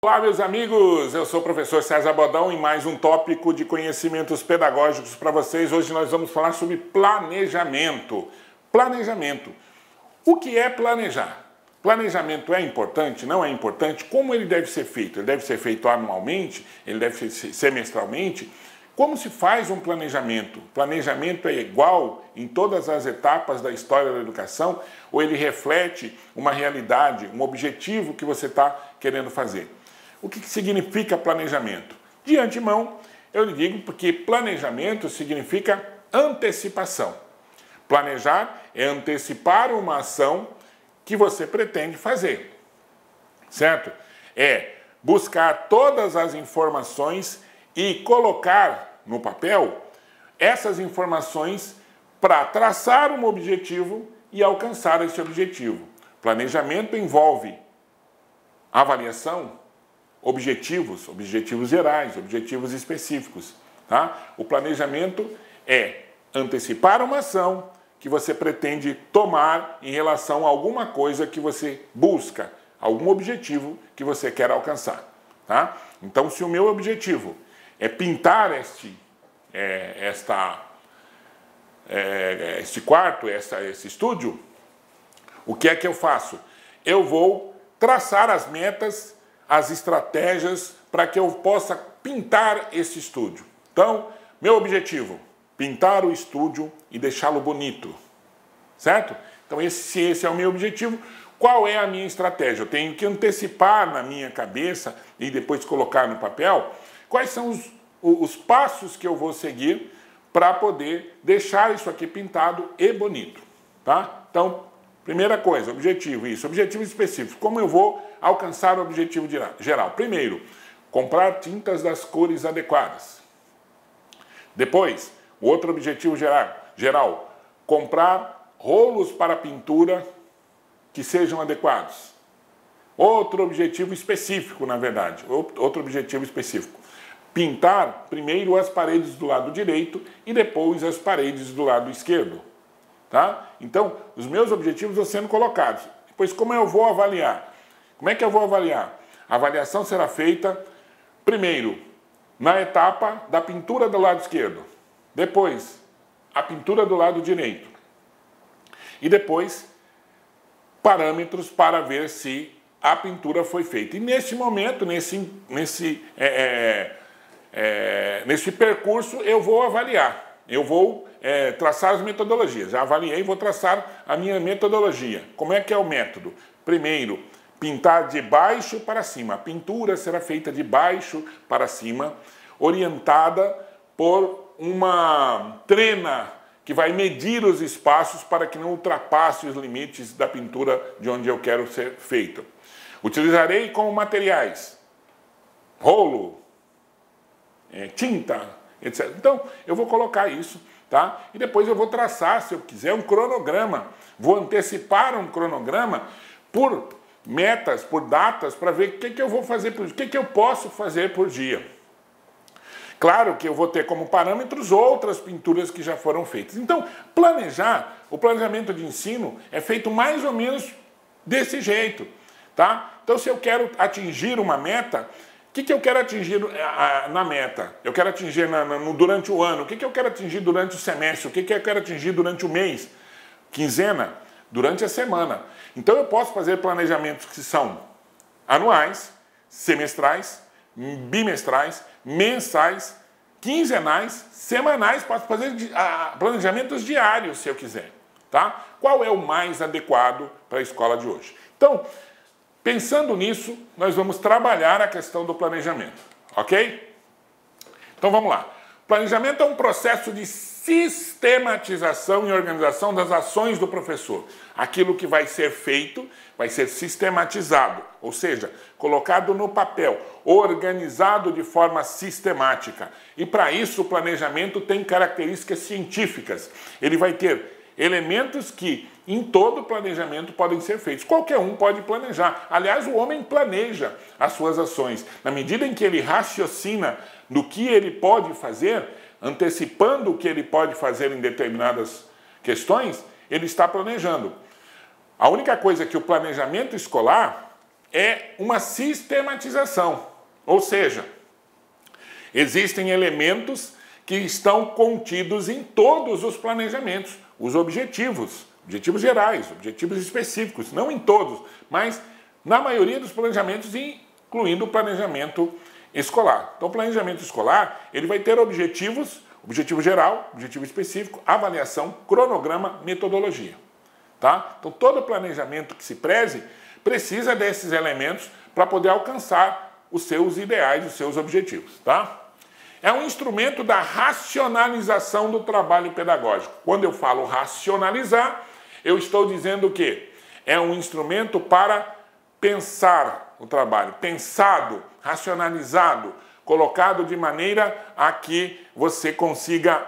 Olá, meus amigos, eu sou o professor César Bodão e mais um tópico de conhecimentos pedagógicos para vocês. Hoje nós vamos falar sobre planejamento. Planejamento. O que é planejar? Planejamento é importante? Não é importante? Como ele deve ser feito? Ele deve ser feito anualmente? Ele deve ser semestralmente? Como se faz um planejamento? Planejamento é igual em todas as etapas da história da educação ou ele reflete uma realidade, um objetivo que você está querendo fazer? O que significa planejamento? De antemão, eu lhe digo porque planejamento significa antecipação. Planejar é antecipar uma ação que você pretende fazer, certo? É buscar todas as informações e colocar no papel essas informações para traçar um objetivo e alcançar esse objetivo. Planejamento envolve avaliação, objetivos gerais, objetivos específicos, tá? O planejamento é antecipar uma ação que você pretende tomar em relação a alguma coisa que você busca, algum objetivo que você quer alcançar, tá? Então, se o meu objetivo é pintar este quarto, esse estúdio, o que é que eu faço? Eu vou traçar as metas, as estratégias para que eu possa pintar esse estúdio. Então, meu objetivo, pintar o estúdio e deixá-lo bonito, certo? Então, esse é o meu objetivo. Qual é a minha estratégia? Eu tenho que antecipar na minha cabeça e depois colocar no papel quais são os passos que eu vou seguir para poder deixar isso aqui pintado e bonito, tá? Então, primeira coisa, objetivo, isso, objetivo específico. Como eu vou alcançar o objetivo geral? Primeiro, comprar tintas das cores adequadas. Depois, o outro objetivo geral, comprar rolos para pintura que sejam adequados. Outro objetivo específico, na verdade, outro objetivo específico. Pintar primeiro as paredes do lado direito e depois as paredes do lado esquerdo. Tá? Então, os meus objetivos vão sendo colocados. Depois, como eu vou avaliar? Como é que eu vou avaliar? A avaliação será feita, primeiro, na etapa da pintura do lado esquerdo. Depois, a pintura do lado direito. E depois, parâmetros para ver se a pintura foi feita. E nesse momento, nesse percurso, eu vou avaliar. Eu vou traçar as metodologias. Já avaliei, vou traçar a minha metodologia. Como é que é o método? Primeiro, pintar de baixo para cima. A pintura será feita de baixo para cima, orientada por uma trena que vai medir os espaços para que não ultrapasse os limites da pintura de onde eu quero ser feito. Utilizarei como materiais rolo, tinta, etc. Então, eu vou colocar isso, tá? E depois eu vou traçar, se eu quiser, um cronograma. Vou antecipar um cronograma por metas, por datas, para ver o que eu vou fazer por dia, o que eu posso fazer por dia. Claro que eu vou ter como parâmetros outras pinturas que já foram feitas. Então, o planejamento de ensino é feito mais ou menos desse jeito, tá? Então, se eu quero atingir uma meta, o que eu quero atingir na meta? Eu quero atingir durante o ano. O que eu quero atingir durante o semestre? O que eu quero atingir durante o mês? Quinzena? Durante a semana. Então, eu posso fazer planejamentos que são anuais, semestrais, bimestrais, mensais, quinzenais, semanais. Posso fazer planejamentos diários, se eu quiser. Tá? Qual é o mais adequado para a escola de hoje? Então, pensando nisso, nós vamos trabalhar a questão do planejamento, ok? Então vamos lá. Planejamento é um processo de sistematização e organização das ações do professor. Aquilo que vai ser feito vai ser sistematizado, ou seja, colocado no papel, organizado de forma sistemática. E para isso o planejamento tem características científicas. Ele vai ter elementos que em todo planejamento podem ser feitos. Qualquer um pode planejar. Aliás, o homem planeja as suas ações. Na medida em que ele raciocina no que ele pode fazer, antecipando o que ele pode fazer em determinadas questões, ele está planejando. A única coisa que o planejamento escolar é uma sistematização, ou seja, existem elementos que estão contidos em todos os planejamentos, os objetivos gerais, objetivos específicos, não em todos, mas na maioria dos planejamentos, incluindo o planejamento escolar. Então, o planejamento escolar, ele vai ter objetivos, objetivo geral, objetivo específico, avaliação, cronograma, metodologia. Tá? Então, todo planejamento que se preze precisa desses elementos para poder alcançar os seus ideais, os seus objetivos. Tá? É um instrumento da racionalização do trabalho pedagógico. Quando eu falo racionalizar, eu estou dizendo que é um instrumento para pensar o trabalho, pensado, racionalizado, colocado de maneira a que você consiga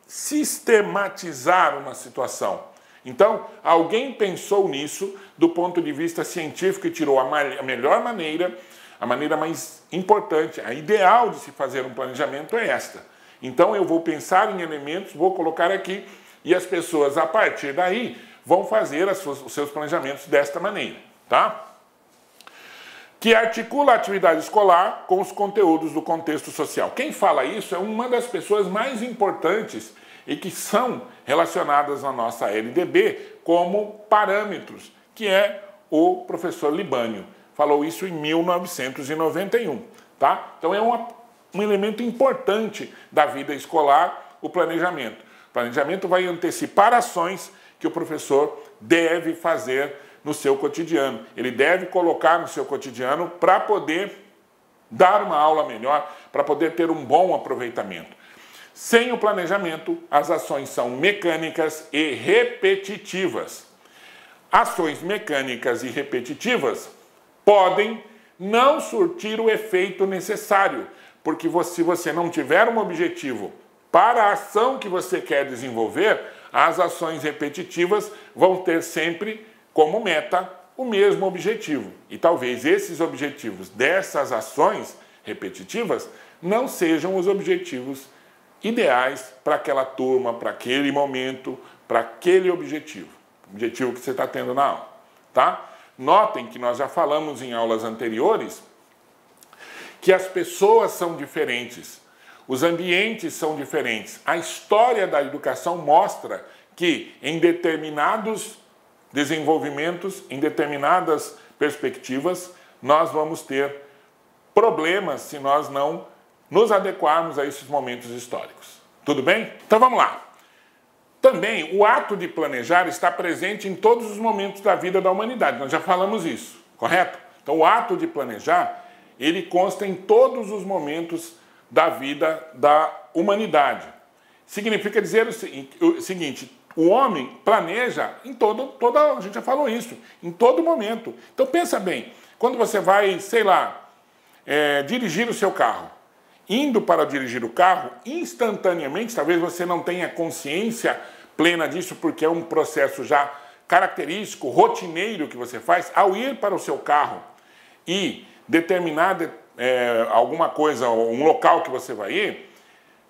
sistematizar uma situação. Então, alguém pensou nisso do ponto de vista científico e tirou a melhor maneira, a maneira mais importante, a ideal de se fazer um planejamento é esta. Então, eu vou pensar em elementos, vou colocar aqui, e as pessoas, a partir daí, vão fazer os seus planejamentos desta maneira, tá? Que articula a atividade escolar com os conteúdos do contexto social. Quem fala isso é uma das pessoas mais importantes e que são relacionadas na nossa LDB como parâmetros, que é o professor Libânio. Falou isso em 1991, tá? Então é um elemento importante da vida escolar, o planejamento. O planejamento vai antecipar ações que o professor deve fazer no seu cotidiano. Ele deve colocar no seu cotidiano para poder dar uma aula melhor, para poder ter um bom aproveitamento. Sem o planejamento, as ações são mecânicas e repetitivas. Ações mecânicas e repetitivas podem não surtir o efeito necessário, porque se você não tiver um objetivo para a ação que você quer desenvolver, as ações repetitivas vão ter sempre como meta o mesmo objetivo. E talvez esses objetivos dessas ações repetitivas não sejam os objetivos ideais para aquela turma, para aquele momento, para aquele objetivo que você está tendo na aula. Tá? Notem que nós já falamos em aulas anteriores que as pessoas são diferentes, os ambientes são diferentes. A história da educação mostra que em determinados desenvolvimentos, em determinadas perspectivas, nós vamos ter problemas se nós não nos adequarmos a esses momentos históricos. Tudo bem? Então vamos lá. Também o ato de planejar está presente em todos os momentos da vida da humanidade. Nós já falamos isso, correto? Então o ato de planejar, ele consta em todos os momentos da vida da humanidade. Significa dizer o seguinte: o homem planeja em a gente já falou isso, em todo momento. Então pensa bem, quando você vai, sei lá, dirigir o seu carro, indo para dirigir o carro, instantaneamente, talvez você não tenha consciência plena disso, porque é um processo já característico, rotineiro que você faz, ao ir para o seu carro e determinar alguma coisa, um local que você vai ir,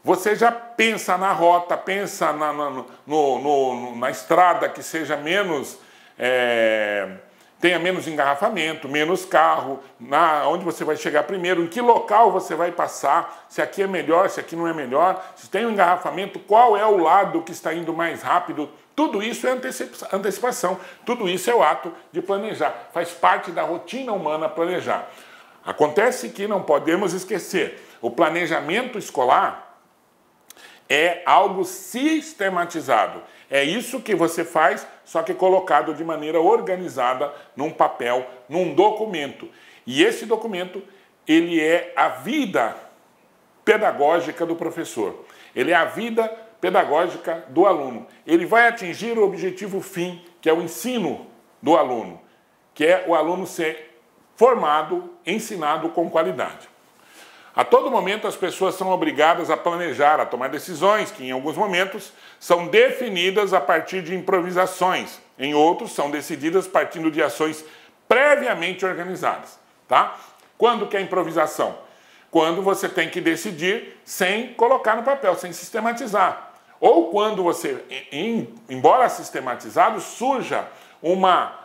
você já pensa na rota, pensa na estrada que seja menos, tenha menos engarrafamento, menos carro, onde você vai chegar primeiro, em que local você vai passar, se aqui é melhor, se aqui não é melhor, se tem um engarrafamento, qual é o lado que está indo mais rápido. Tudo isso é antecipação, tudo isso é o ato de planejar, faz parte da rotina humana planejar. Acontece que não podemos esquecer, o planejamento escolar é algo sistematizado. É isso que você faz, só que colocado de maneira organizada num papel, num documento. E esse documento, ele é a vida pedagógica do professor. Ele é a vida pedagógica do aluno. Ele vai atingir o objetivo fim, que é o ensino do aluno, que é o aluno ser formado, ensinado com qualidade. A todo momento as pessoas são obrigadas a planejar, a tomar decisões que em alguns momentos são definidas a partir de improvisações, em outros são decididas partindo de ações previamente organizadas. Tá? Quando que é improvisação? Quando você tem que decidir sem colocar no papel, sem sistematizar. Ou quando você, embora sistematizado, surja uma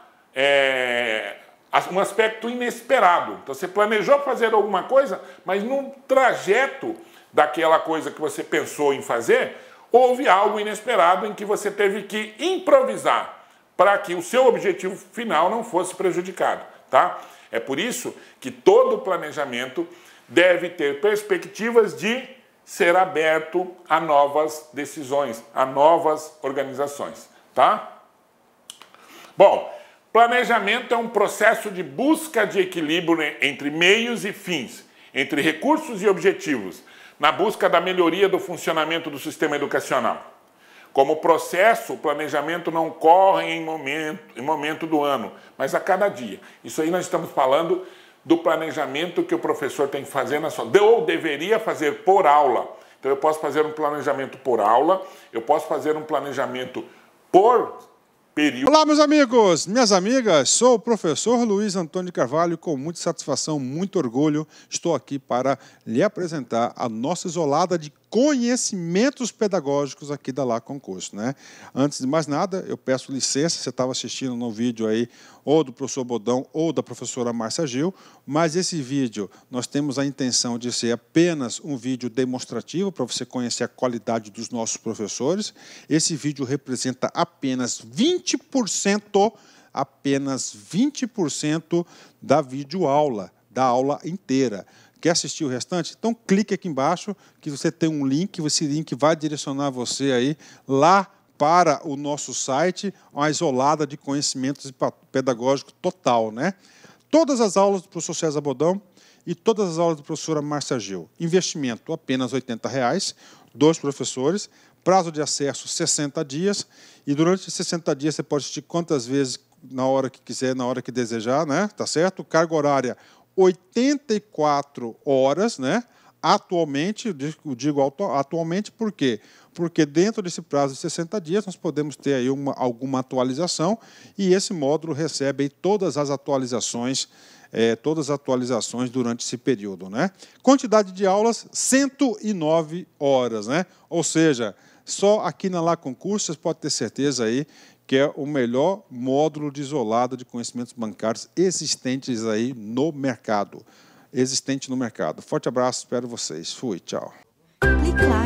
um aspecto inesperado. Então, você planejou fazer alguma coisa, mas num trajeto daquela coisa que você pensou em fazer, houve algo inesperado em que você teve que improvisar para que o seu objetivo final não fosse prejudicado, tá? É por isso que todo planejamento deve ter perspectivas de ser aberto a novas decisões, a novas organizações, tá? Bom, planejamento é um processo de busca de equilíbrio entre meios e fins, entre recursos e objetivos, na busca da melhoria do funcionamento do sistema educacional. Como processo, o planejamento não ocorre em momento do ano, mas a cada dia. Isso aí nós estamos falando do planejamento que o professor tem que fazer na sua... ou deveria fazer por aula. Então eu posso fazer um planejamento por aula, eu posso fazer um planejamento por período. Olá, meus amigos, minhas amigas, sou o professor Luiz Antônio de Carvalho, com muita satisfação, muito orgulho, estou aqui para lhe apresentar a nossa isolada de conhecimentos pedagógicos aqui da Lá Concurso, né? Antes de mais nada, eu peço licença, você estava assistindo no vídeo aí, ou do professor Bodão, ou da professora Márcia Gil, mas esse vídeo, nós temos a intenção de ser apenas um vídeo demonstrativo, para você conhecer a qualidade dos nossos professores. Esse vídeo representa apenas 20% da videoaula, da aula inteira. Quer assistir o restante? Então clique aqui embaixo que você tem um link, esse link vai direcionar você aí lá para o nosso site, uma isolada de conhecimentos pedagógicos total, né? Todas as aulas do professor César Bodão e todas as aulas da professora Márcia Gil. Investimento apenas R$ 80, 2 professores, prazo de acesso 60 dias, e durante 60 dias você pode assistir quantas vezes na hora que quiser, na hora que desejar, né? Tá certo? Carga horária 84 horas, né? Atualmente, eu digo atualmente por quê? Porque dentro desse prazo de 60 dias nós podemos ter aí alguma atualização, e esse módulo recebe aí todas as atualizações durante esse período, né? Quantidade de aulas, 109 horas, né? Ou seja, só aqui na Lá Concurso você pode ter certeza aí que é o melhor módulo de isolado de conhecimentos bancários existentes aí no mercado. Forte abraço, espero vocês. Fui, tchau. Clique lá.